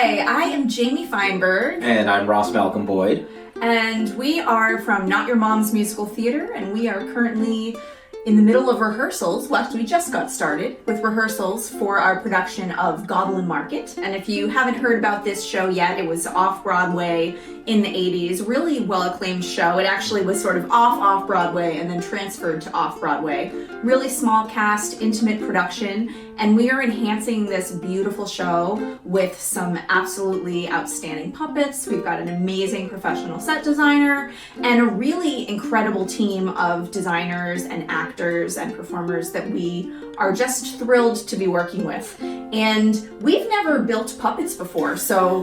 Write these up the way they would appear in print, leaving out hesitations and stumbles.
Hi, I am Jamie Feinberg. And I'm Ross Malcolm Boyd. And we are from Not Your Mom's Musical Theater, and we are currently in the middle of rehearsals. Well, actually, we just got started with rehearsals for our production of Goblin Market. And if you haven't heard about this show yet, it was off-Broadway in the 80s. Really well-acclaimed show. It actually was sort of off-Broadway and then transferred to off-Broadway. Really small cast, intimate production. And we are enhancing this beautiful show with some absolutely outstanding puppets. We've got an amazing professional set designer and a really incredible team of designers and actors and performers that we are just thrilled to be working with. And we've never built puppets before, so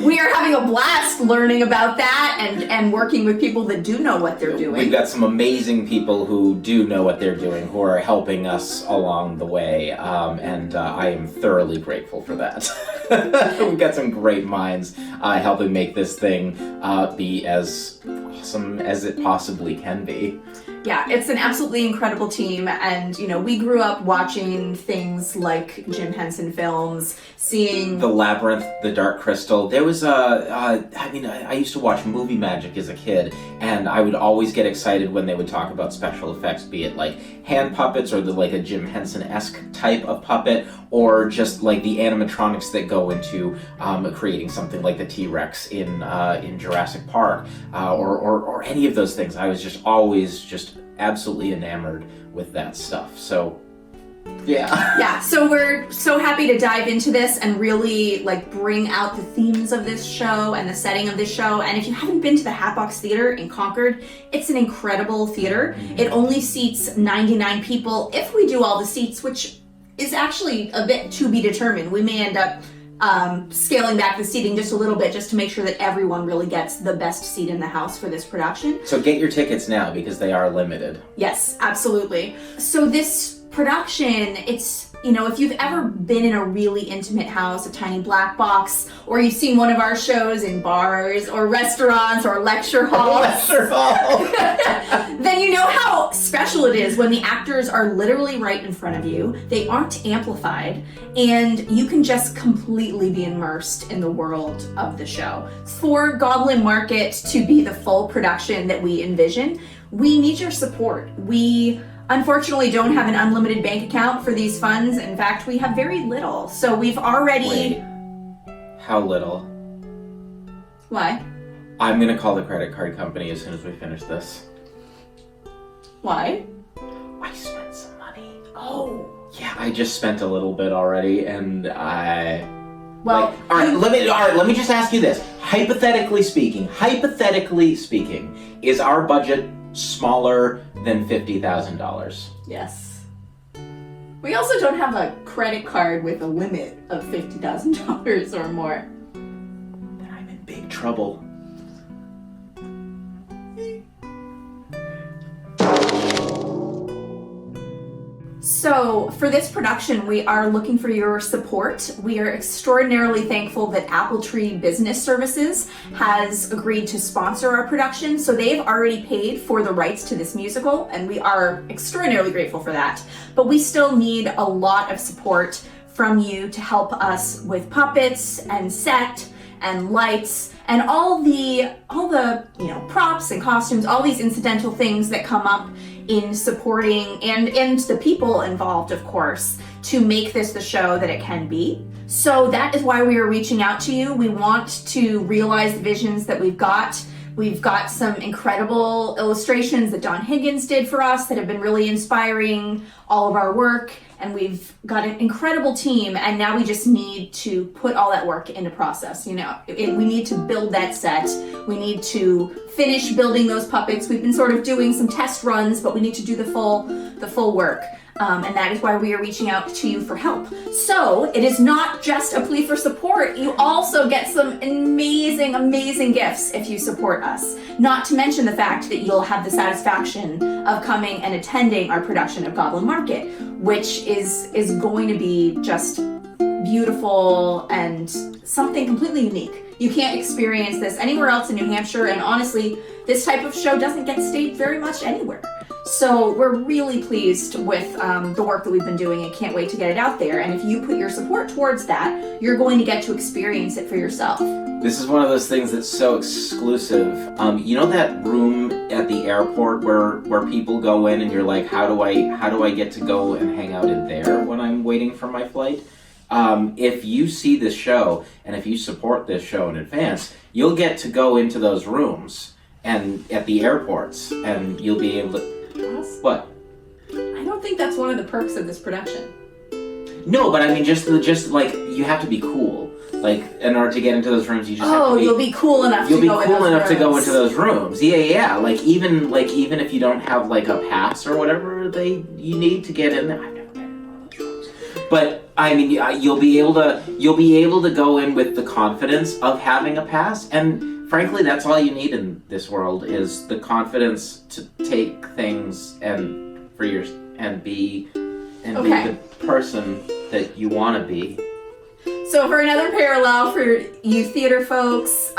we are having a blast learning about that and working with people that do know what they're doing. We've got some amazing people who do know what they're doing, who are helping us along the way, and I am thoroughly grateful for that. We've got some great minds helping make this thing be as awesome as it possibly can be. Yeah, it's an absolutely incredible team, and we grew up watching things like Jim Henson films, seeing The Labyrinth, The Dark Crystal. There was I used to watch Movie Magic as a kid, and I would always get excited when they would talk about special effects, be it like hand puppets or like a Jim Henson-esque type of puppet, or just like the animatronics that go into creating something like the T-Rex in Jurassic Park, or any of those things. I was just always absolutely enamored with that stuff. So yeah, so we're so happy to dive into this and really bring out the themes of this show and the setting of this show. And if you haven't been to the Hatbox Theater in Concord, it's an incredible theater. It only seats 99 people if we do all the seats, which is actually a bit to be determined. We may end up scaling back the seating just a little bit just to make sure that everyone really gets the best seat in the house for this production. So get your tickets now because they are limited. Yes, absolutely. So this production, it's, if you've ever been in a really intimate house, a tiny black box, or you've seen one of our shows in bars or restaurants or lecture halls, then you know how special it is when the actors are literally right in front of you. They aren't amplified, and you can just completely be immersed in the world of the show. For Goblin Market to be the full production that we envision, we need your support. We unfortunately don't have an unlimited bank account for these funds. In fact, we have very little. So we've already... Wait. How little? Why? I'm gonna call the credit card company as soon as we finish this. Why? I spent some money. Oh. Yeah, I just spent a little bit already, and I... Well, all right, let me just ask you this. Hypothetically speaking, is our budget smaller than $50,000? Yes. We also don't have a credit card with a limit of $50,000 or more. Then I'm in big trouble. So for this production, we are looking for your support. We are extraordinarily thankful that Appletree Business Services has agreed to sponsor our production. So they've already paid for the rights to this musical, and we are extraordinarily grateful for that. But we still need a lot of support from you to help us with puppets and set and lights and all the props and costumes, all these incidental things that come up in supporting and the people involved, of course, to make this the show that it can be. So that is why we are reaching out to you. We want to realize the visions that we've got. We've got some incredible illustrations that Don Higgins did for us that have been really inspiring all of our work. And we've got an incredible team, and now we just need to put all that work into process. We need to build that set. We need to finish building those puppets. We've been sort of doing some test runs, but we need to do the full work. And that is why we are reaching out to you for help. So it is not just a plea for support. You also get some amazing, amazing gifts if you support us. Not to mention the fact that you'll have the satisfaction of coming and attending our production of Goblin Market, which is going to be just beautiful and something completely unique. You can't experience this anywhere else in New Hampshire, and honestly, this type of show doesn't get staged very much anywhere. So we're really pleased with the work that we've been doing and can't wait to get it out there. And if you put your support towards that, you're going to get to experience it for yourself. This is one of those things that's so exclusive. You know that room at the airport where people go in and you're like, how do I get to go and hang out in there when I'm waiting for my flight? If you see this show and if you support this show in advance, you'll get to go into those rooms and at the airports, and you'll be able to. What? I don't think that's one of the perks of this production. No, but I mean, just like you have to be cool. Like in order to get into those rooms, you just have to be. You'll be cool enough. To go into those rooms. Yeah. Like even if you don't have like a pass or whatever you need to get in there. I've never been in one of those rooms, but I mean, you'll be able to go in with the confidence of having a pass, and frankly, that's all you need in this world is the confidence to take things and be the person that you want to be. So for another parallel for you theater folks,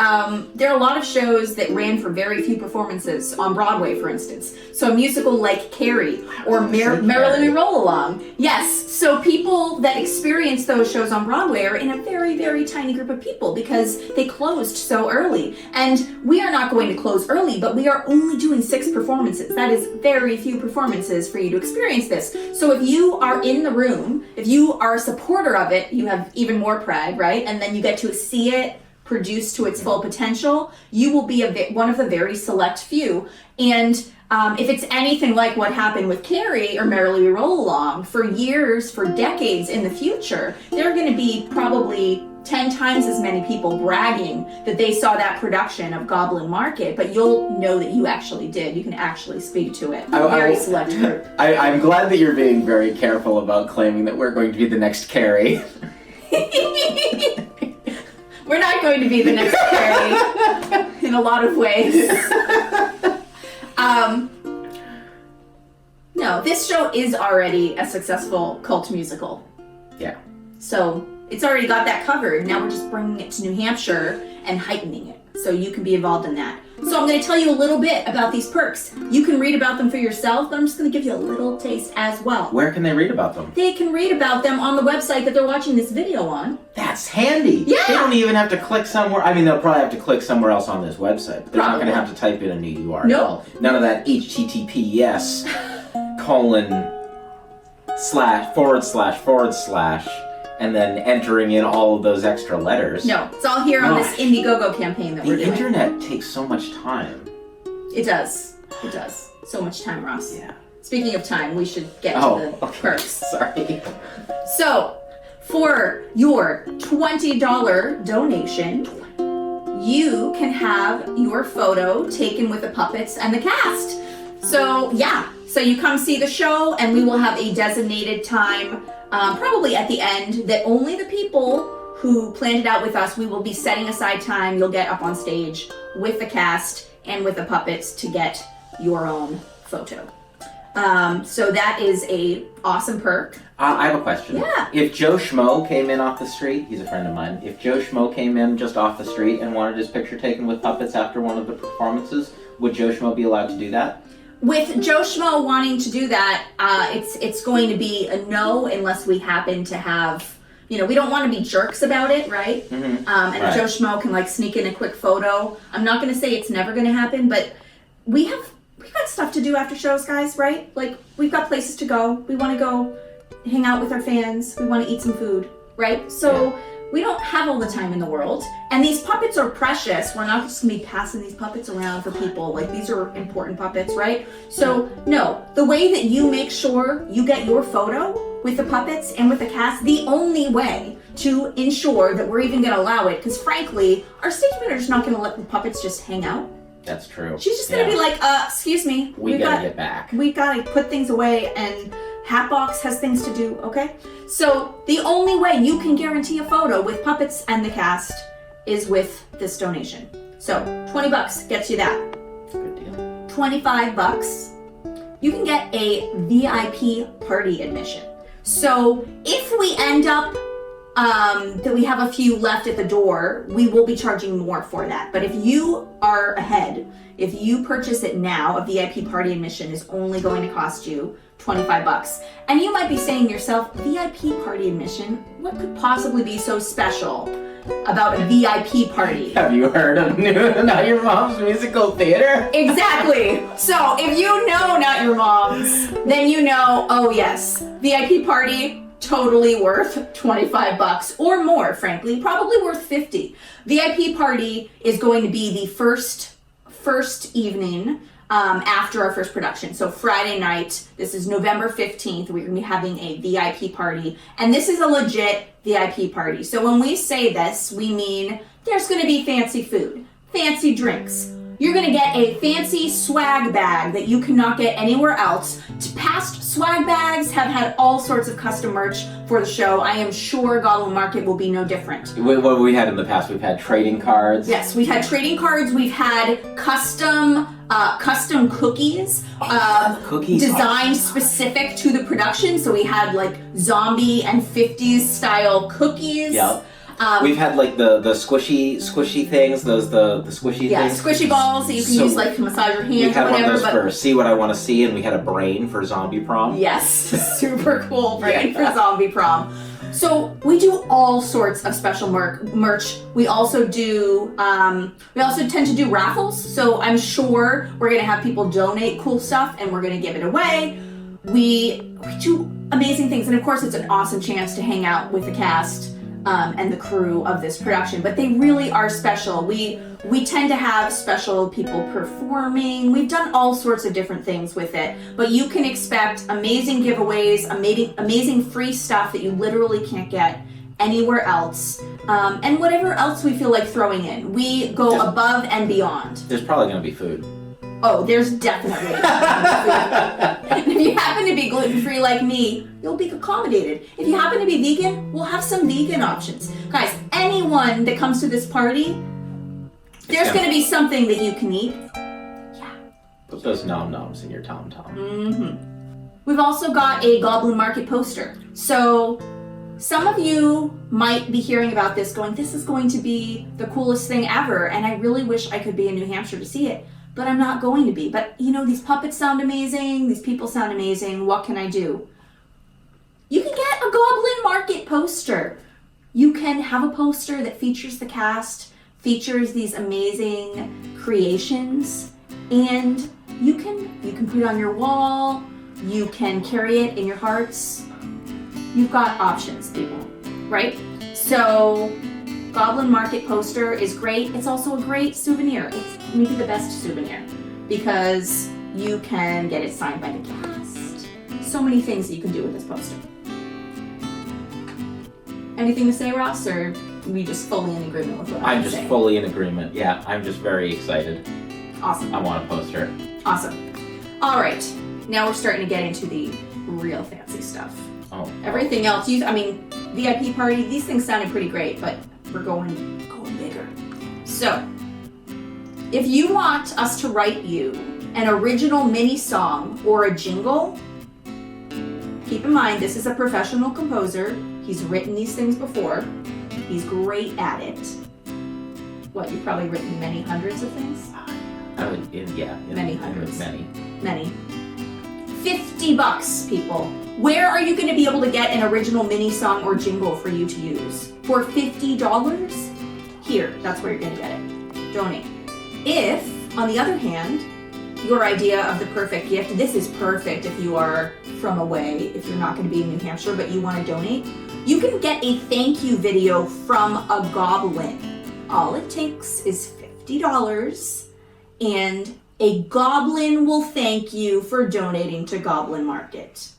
there are a lot of shows that ran for very few performances on Broadway, for instance. So a musical like Carrie or Merrily We Roll Along. Yes, so people that experience those shows on Broadway are in a very, very tiny group of people because they closed so early. And we are not going to close early, but we are only doing 6 performances. That is very few performances for you to experience this. So if you are in the room, if you are a supporter of it, you have even more pride, right? And then you get to see it produced to its full potential. You will be one of the very select few. And if it's anything like what happened with Carrie or Merrily We Roll Along, for years, for decades in the future, there are going to be probably 10 times as many people bragging that they saw that production of Goblin Market, but you'll know that you actually did. You can actually speak to it. A very select group. I'm glad that you're being very careful about claiming that we're going to be the next Carrie. We're not going to be the next Carrie in a lot of ways. No, this show is already a successful cult musical. Yeah. So it's already got that covered. Now we're just bringing it to New Hampshire and heightening it so you can be involved in that. So I'm going to tell you a little bit about these perks. You can read about them for yourself, but I'm just going to give you a little taste as well. Where can they read about them? They can read about them on the website that they're watching this video on. That's handy. Yeah. They don't even have to click somewhere. I mean, they'll probably have to click somewhere else on this website. But they're not going to have to type in a new URL. No. None of that HTTPS : / and then entering in all of those extra letters. No, it's all here on this Indiegogo campaign that we're doing. The internet takes so much time. It does. It does. So much time, Ross. Yeah. Speaking of time, we should get to the perks. Sorry. So, for your $20 donation, you can have your photo taken with the puppets and the cast. So, yeah. So you come see the show, and we will have a designated time, probably at the end, that only the people who planned it out with us, we will be setting aside time. You'll get up on stage with the cast and with the puppets to get your own photo. So that is a awesome perk. I have a question. Yeah. If Joe Schmo came in off the street, he's a friend of mine, if Joe Schmo came in just off the street and wanted his picture taken with puppets after one of the performances, would Joe Schmo be allowed to do that? With Joe Schmo wanting to do that, it's going to be a no unless we happen to have, we don't want to be jerks about it, right? Mm-hmm. If Joe Schmo can sneak in a quick photo, I'm not going to say it's never going to happen, but we've got stuff to do after shows, guys, right? We've got places to go. We want to go hang out with our fans. We want to eat some food, right? So we don't have all the time in the world. And these puppets are precious. We're not just going to be passing these puppets around for people. These are important puppets, right? So, no. The way that you make sure you get your photo with the puppets and with the cast, the only way to ensure that we're even going to allow it, because frankly, our stage manager's not going to let the puppets just hang out. That's true. She's just going to be like, excuse me. We gotta get back. We gotta put things away, and Hatbox has things to do, okay? So the only way you can guarantee a photo with puppets and the cast is with this donation. So $20 gets you that. Good deal. $25, you can get a VIP party admission. So if we end up that we have a few left at the door, we will be charging more for that. But if you are ahead, if you purchase it now, a VIP party admission is only going to cost you $25. And you might be saying to yourself, VIP party admission, what could possibly be so special about a VIP party? Have you heard of Not Your Mom's Musical Theater? Exactly. So if you know Not Your Mom's, then you know, oh yes, VIP party, totally worth $25 or more, frankly, probably worth $50. VIP party is going to be the first evening after our first production. So Friday night, this is November 15th, we're gonna be having a VIP party, and this is a legit VIP party. So when we say this, we mean there's gonna be fancy food, fancy drinks. You're gonna get a fancy swag bag that you cannot get anywhere else. Past swag bags have had all sorts of custom merch for the show. I am sure Goblin Market will be no different. What we had in the past, we've had trading cards. Yes, we've had trading cards. We've had custom cookies, cookies designed specific to the production. So we had like zombie and 50s style cookies. Yep. We've had like the squishy things, the squishy things. Yeah, squishy balls that you can use like to massage your hands we had or whatever. One of those for See What I Want to See, and we had a brain for Zombie Prom. Yes, super cool brain for Zombie Prom. So we do all sorts of special merch. We also do, tend to do raffles. So I'm sure we're gonna have people donate cool stuff and we're gonna give it away. We do amazing things, and of course it's an awesome chance to hang out with the cast and the crew of this production, but they really are special. We tend to have special people performing. We've done all sorts of different things with it, but you can expect amazing giveaways, amazing free stuff that you literally can't get anywhere else, and whatever else we feel like throwing in. We go above and beyond. There's probably going to be food. Oh, there's definitely food. And if you happen to be gluten-free like me, you'll be accommodated. If you happen to be vegan, we'll have some vegan options. Guys, anyone that comes to this party, there's going to be something that you can eat. Yeah. Put those nom-noms in your tom-tom. Mm-hmm. We've also got a Goblin Market poster. So some of you might be hearing about this going, this is going to be the coolest thing ever, and I really wish I could be in New Hampshire to see it. But I'm not going to be. But you know, these puppets sound amazing, these people sound amazing, what can I do? You can get a Goblin Market poster. You can have a poster that features the cast, features these amazing creations, and you can put it on your wall, you can carry it in your hearts. You've got options, people, right? So Goblin Market poster is great. It's also a great souvenir. It's maybe the best souvenir because you can get it signed by the cast. So many things that you can do with this poster. Anything to say, Ross, or are we just fully in agreement with what I'm saying? I'm just fully in agreement. Yeah, I'm just very excited. Awesome. I want a poster. Awesome. All right, now we're starting to get into the real fancy stuff. Oh. Everything else, VIP party, these things sounded pretty great, but we're going bigger. So, if you want us to write you an original mini song or a jingle, keep in mind this is a professional composer. He's written these things before. He's great at it. What, you've probably written many hundreds of things? Many hundreds. Many. $50, people. Where are you going to be able to get an original mini song or jingle for you to use? For $50? Here, that's where you're going to get it. Donate. If, on the other hand, your idea of the perfect gift, this is perfect if you are from away, if you're not going to be in New Hampshire, but you want to donate, you can get a thank you video from a goblin. All it takes is $50, and a goblin will thank you for donating to Goblin Market.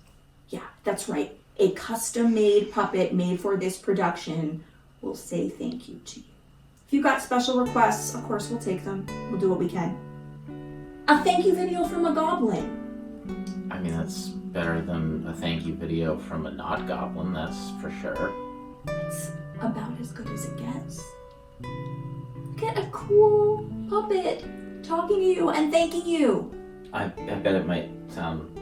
Yeah, that's right. A custom-made puppet made for this production will say thank you to you. If you've got special requests, of course we'll take them. We'll do what we can. A thank you video from a goblin. I mean, that's better than a thank you video from a not goblin, that's for sure. It's about as good as it gets. Get a cool puppet talking to you and thanking you. I bet it might sound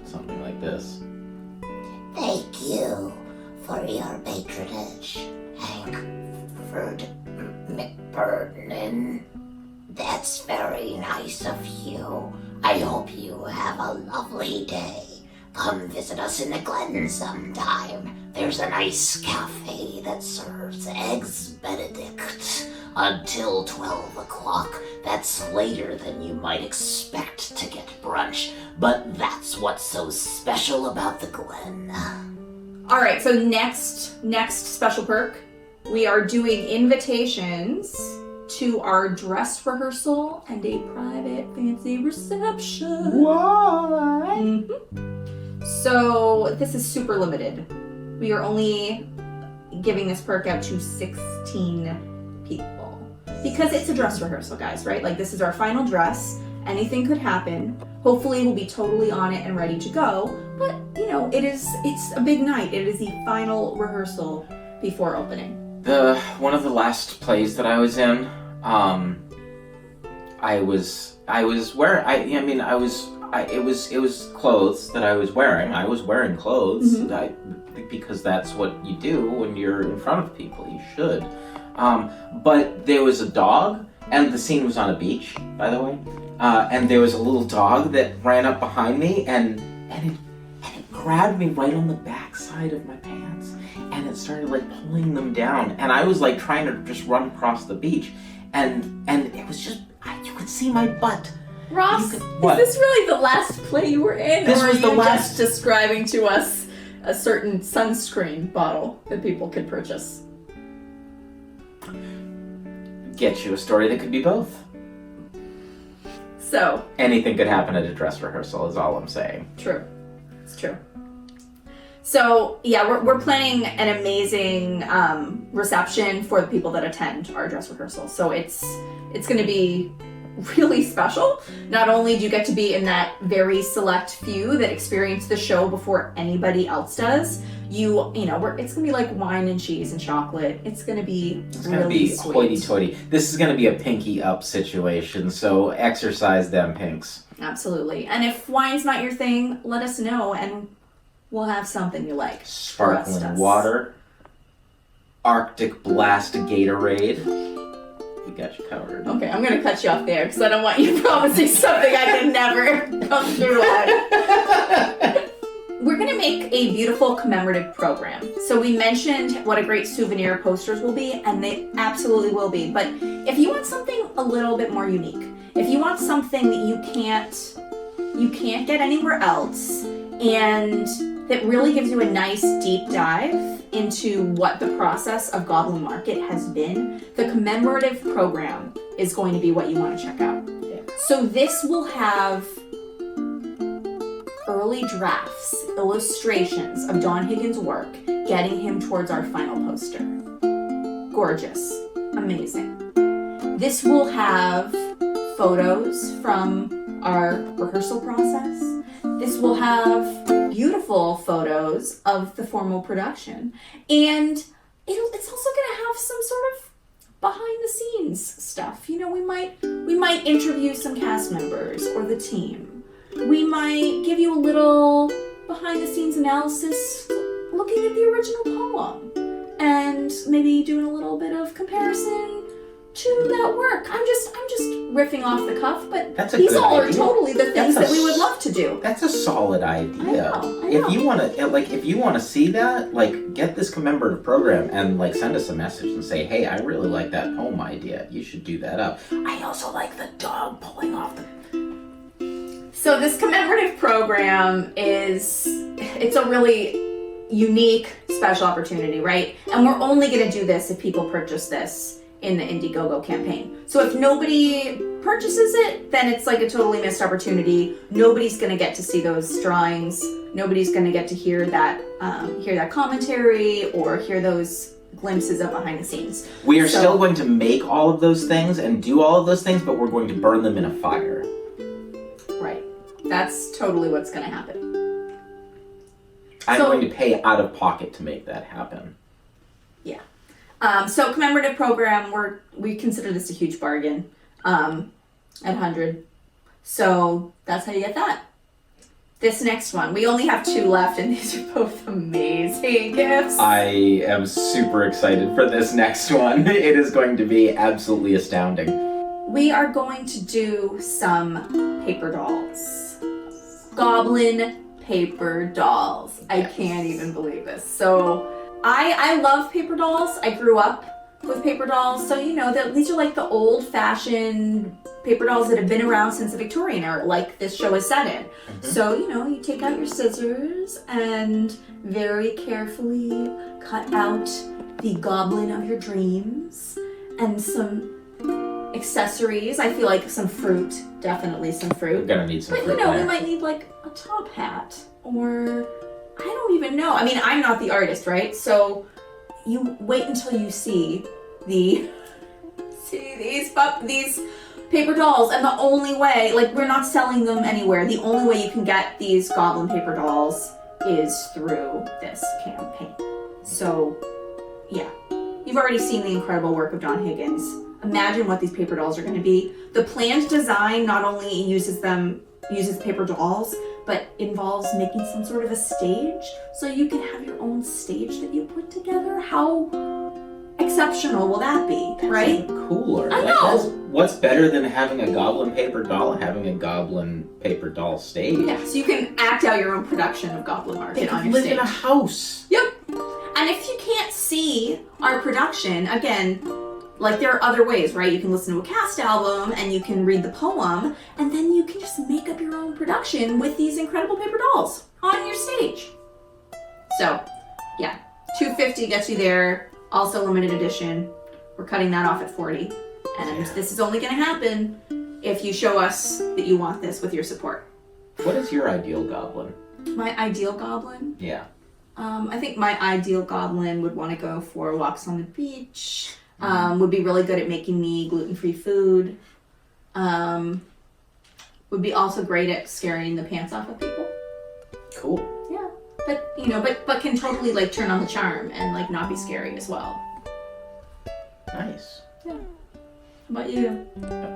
something like this. Thank you for your patronage, Hankford McBurnin. That's very nice of you. I hope you have a lovely day. Come visit us in the Glen sometime. There's a nice cafe that serves Eggs Benedict until 12 o'clock. That's later than you might expect to get brunch, but that's what's so special about the Glen. All right, so next special perk, we are doing invitations to our dress rehearsal and a private fancy reception. What? Mm-hmm. So this is super limited. We are only giving this perk out to 16 people because it's a dress rehearsal, guys, right? Like, this is our final dress. Anything could happen. Hopefully we'll be totally on it and ready to go. But, it's a big night. It is the final rehearsal before opening. One of the last plays that I was in, it was clothes that I was wearing. I was wearing clothes, because that's what you do when you're in front of people. You should. But there was a dog, and the scene was on a beach, by the way. And there was a little dog that ran up behind me, and it grabbed me right on the backside of my pants, and it started like pulling them down. And I was like trying to just run across the beach, and it was just you could see my butt. Ross, is this really the last play you were in? This or was are the you last... just describing to us a certain sunscreen bottle that people could purchase? Get you a story that could be both. So anything could happen at a dress rehearsal is all I'm saying. True. It's true. So yeah, we're planning an amazing reception for the people that attend our dress rehearsal. So it's going to be really special. Not only do you get to be in that very select few that experience the show before anybody else does, it's gonna be like wine and cheese and chocolate. It's gonna be really sweet. Hoity-toity. This is gonna be a pinky up situation, so exercise them pinks. Absolutely. And if wine's not your thing, let us know and we'll have something you like. Sparkling water, Arctic Blast Gatorade. We got you covered. Okay, I'm gonna cut you off there because I don't want you promising something I can never come through on. We're gonna make a beautiful commemorative program. So we mentioned what a great souvenir posters will be, and they absolutely will be. But if you want something a little bit more unique, if you want something that you can't get anywhere else, and that really gives you a nice deep dive into what the process of Goblin Market has been, the commemorative program is going to be what you want to check out. Yeah. So this will have early drafts, illustrations of Don Higgins' work, getting him towards our final poster. Gorgeous. Amazing. This will have photos from our rehearsal process. This will have beautiful photos of the formal production. And it's also going to have some sort of behind the scenes stuff. We might interview some cast members or the team. We might give you a little behind the scenes analysis looking at the original poem and maybe doing a little bit of comparison to that work. I'm just riffing off the cuff, but these all are totally the things that we would love to do. That's a solid idea. I know. If you want to see that, get this commemorative program and send us a message and say, hey, I really like that poem idea. You should do that up. I also like the dog pulling off the... So this commemorative program it's a really unique, special opportunity, right? And we're only going to do this if people purchase this in the Indiegogo campaign. So if nobody purchases it, then it's like a totally missed opportunity. Nobody's going to get to see those drawings. Nobody's going to get to hear that commentary or hear those glimpses of behind the scenes. We are still going to make all of those things and do all of those things, but we're going to burn them in a fire. Right. That's totally what's going to happen. I'm going to pay out of pocket to make that happen. Yeah. So commemorative program, we consider this a huge bargain at 100. So that's how you get that. This next one, we only have 2 left, and these are both amazing. crazy gifts. I am super excited for this next one. It is going to be absolutely astounding. We are going to do some paper dolls. Goblin paper dolls. I can't even believe this. So I love paper dolls. I grew up with paper dolls, so you know that these are like the old-fashioned paper dolls that have been around since the Victorian era, like this show is set in. So, you know, you take out your scissors and very carefully cut out the goblin of your dreams and some accessories. I feel like some fruit, definitely some fruit. We're gonna need some But fruit you know, there. we might need like a top hat, or I don't even know. I mean, I'm not the artist, right? So you wait until you see these paper dolls, and the only way, like, we're not selling them anywhere. The only way you can get these goblin paper dolls is through this campaign. So, yeah. You've already seen the incredible work of Don Higgins. Imagine what these paper dolls are going to be. The planned design not only uses paper dolls, but involves making some sort of a stage, so you can have your own stage that you put together. How exceptional will that be, right? Even cooler. I know. What's better than having a goblin paper doll and having a goblin paper doll stage? Yeah, so you can act out your own production of Goblin Market They on could your live stage. in a house. Yep. And if you can't see our production, again, like there are other ways, right? You can listen to a cast album and you can read the poem, and then you can just make up your own production with these incredible paper dolls on your stage. So, yeah, $250 gets you there. Also limited edition. We're cutting that off at $40. And this is only going to happen if you show us that you want this with your support. What is your ideal goblin? My ideal goblin? Yeah. I think my ideal goblin would want to go for walks on the beach. Would be really good at making me gluten-free food. Would be also great at scaring the pants off of people. Cool. Yeah. But, you know, but can totally, like, turn on the charm and, like, not be scary as well. Nice. Yeah. How about you?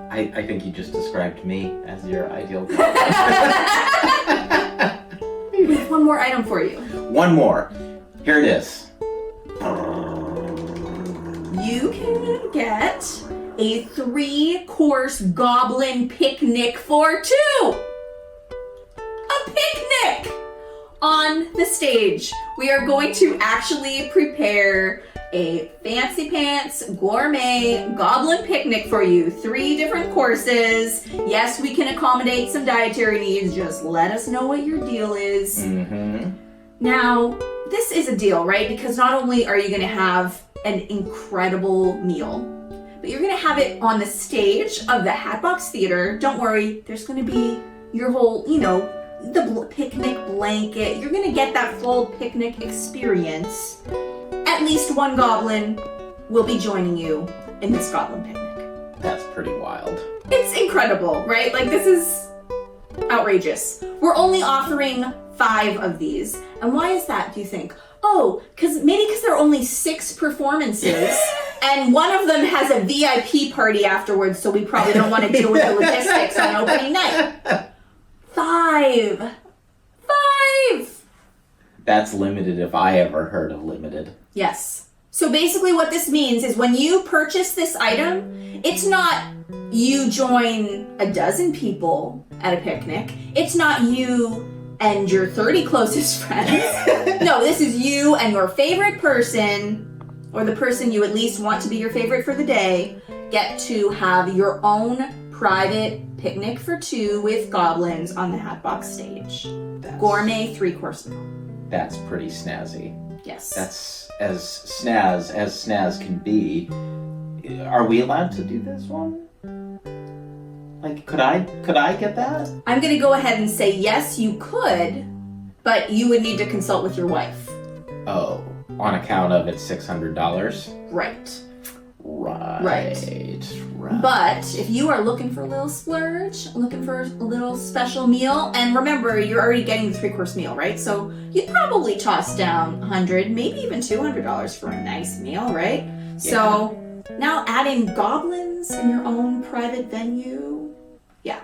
I think you just described me as your ideal goblin. We have one more item for you. One more. Here it is. You can get a 3-course goblin picnic for 2! A picnic! On the stage. We are going to actually prepare a fancy pants gourmet goblin picnic for you. 3 different courses. Yes, we can accommodate some dietary needs. Just let us know what your deal is. Mm-hmm. Now, this is a deal, right? Because not only are you going to have an incredible meal, but you're going to have it on the stage of the Hatbox Theater. Don't worry, there's going to be your whole, you know, the picnic blanket. You're going to get that full picnic experience. At least one goblin will be joining you in this goblin picnic. That's pretty wild. It's incredible, right? Like, this is outrageous. We're only offering 5 of these. And why is that, do you think? Oh, because there are only 6 performances, and one of them has a VIP party afterwards, so we probably don't want to deal with the logistics on opening night. 5! That's limited if I ever heard of limited. Yes. So basically what this means is when you purchase this item, it's not you join a dozen people at a picnic. It's not you and your 30 closest friends. No, this is you and your favorite person, or the person you at least want to be your favorite for the day, get to have your own private picnic for 2 with goblins on the Hatbox stage. Gourmet 3-course meal. That's pretty snazzy. Yes. That's as snaz can be. Are we allowed to do this one? Like, could I get that? I'm going to go ahead and say yes, you could, but you would need to consult with your wife. Oh, on account of it's $600? Right. Right. But if you are looking for a little splurge, looking for a little special meal, and remember, you're already getting the 3-course meal, right? So you'd probably toss down $100, maybe even $200 for a nice meal, right? Yeah. So now adding goblins in your own private venue, yeah.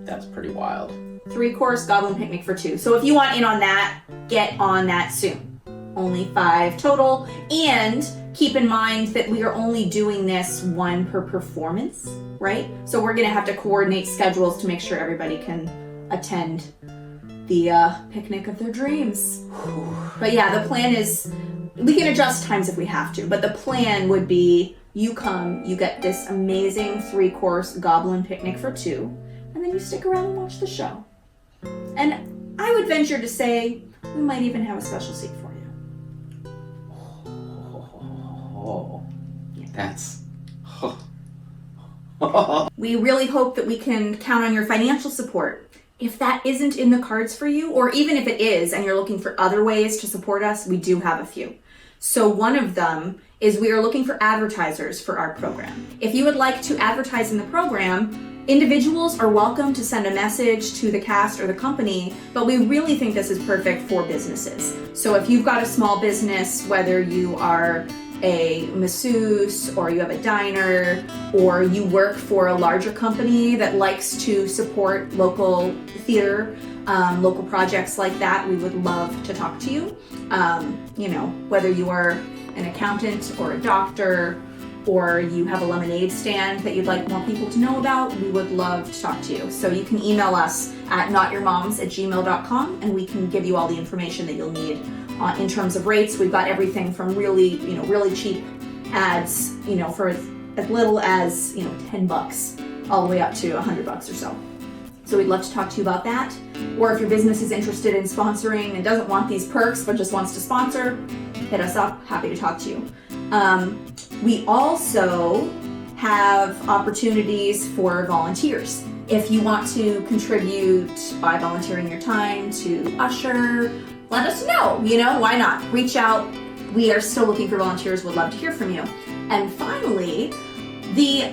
That's pretty wild. 3-course goblin picnic for 2. So if you want in on that, get on that soon. only 5 total. And keep in mind that we are only doing this 1 per performance, right? So we're gonna have to coordinate schedules to make sure everybody can attend the picnic of their dreams. But yeah, the plan is, we can adjust times if we have to, but the plan would be you come, you get this amazing 3-course goblin picnic for 2, and then you stick around and watch the show. And I would venture to say we might even have a special seat for you. Oh, that's... We really hope that we can count on your financial support. If that isn't in the cards for you, or even if it is and you're looking for other ways to support us, we do have a few. So one of them is we are looking for advertisers for our program. If you would like to advertise in the program, individuals are welcome to send a message to the cast or the company, but we really think this is perfect for businesses. So if you've got a small business, whether you are a masseuse or you have a diner or you work for a larger company that likes to support local theater, local projects like that, we would love to talk to you. Whether you are an accountant or a doctor or you have a lemonade stand that you'd like more people to know about, we would love to talk to you. So you can email us at notyourmoms@gmail.com and we can give you all the information that you'll need in terms of rates. We've got everything from really cheap ads, for as little as, $10 all the way up to $100 or so. So we'd love to talk to you about that. Or if your business is interested in sponsoring and doesn't want these perks but just wants to sponsor, hit us up. Happy to talk to you. We also have opportunities for volunteers. If you want to contribute by volunteering your time to usher, let us know. Why not? Reach out. We are still looking for volunteers. Would love to hear from you. And finally, the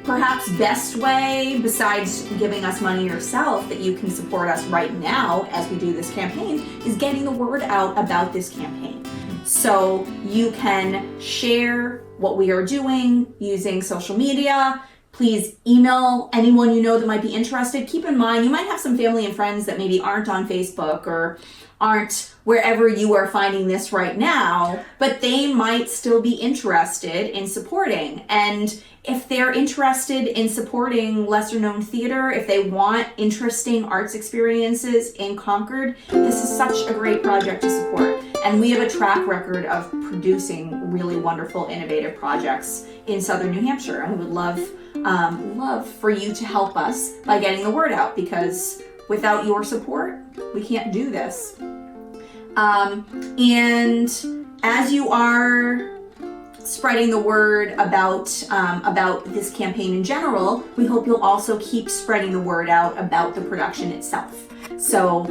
perhaps best way, besides giving us money yourself, that you can support us right now as we do this campaign, is getting the word out about this campaign. So you can share what we are doing using social media. Please email anyone you know that might be interested. Keep in mind, you might have some family and friends that maybe aren't on Facebook or aren't wherever you are finding this right now, but they might still be interested in supporting. And if they're interested in supporting lesser known theater, if they want interesting arts experiences in Concord, this is such a great project to support. And we have a track record of producing really wonderful, innovative projects in Southern New Hampshire. And we would love for you to help us by getting the word out, because without your support, we can't do this. And as you are spreading the word about this campaign in general, we hope you'll also keep spreading the word out about the production itself. So,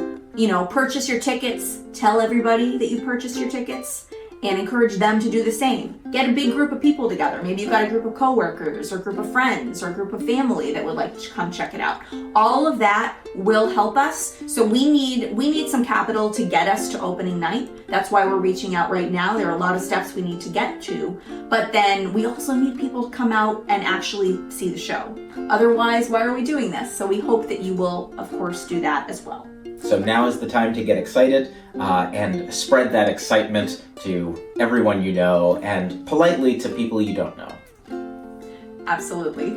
purchase your tickets, tell everybody that you purchased your tickets, and encourage them to do the same. Get a big group of people together. Maybe you've got a group of coworkers or a group of friends or a group of family that would like to come check it out. All of that will help us. So we need some capital to get us to opening night. That's why we're reaching out right now. There are a lot of steps we need to get to, but then we also need people to come out and actually see the show. Otherwise, why are we doing this? So we hope that you will, of course, do that as well. So now is the time to get excited and spread that excitement to everyone you know and politely to people you don't know. Absolutely.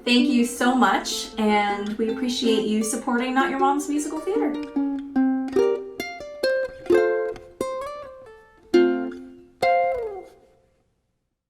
Thank you so much, and we appreciate you supporting Not Your Mom's Musical Theater.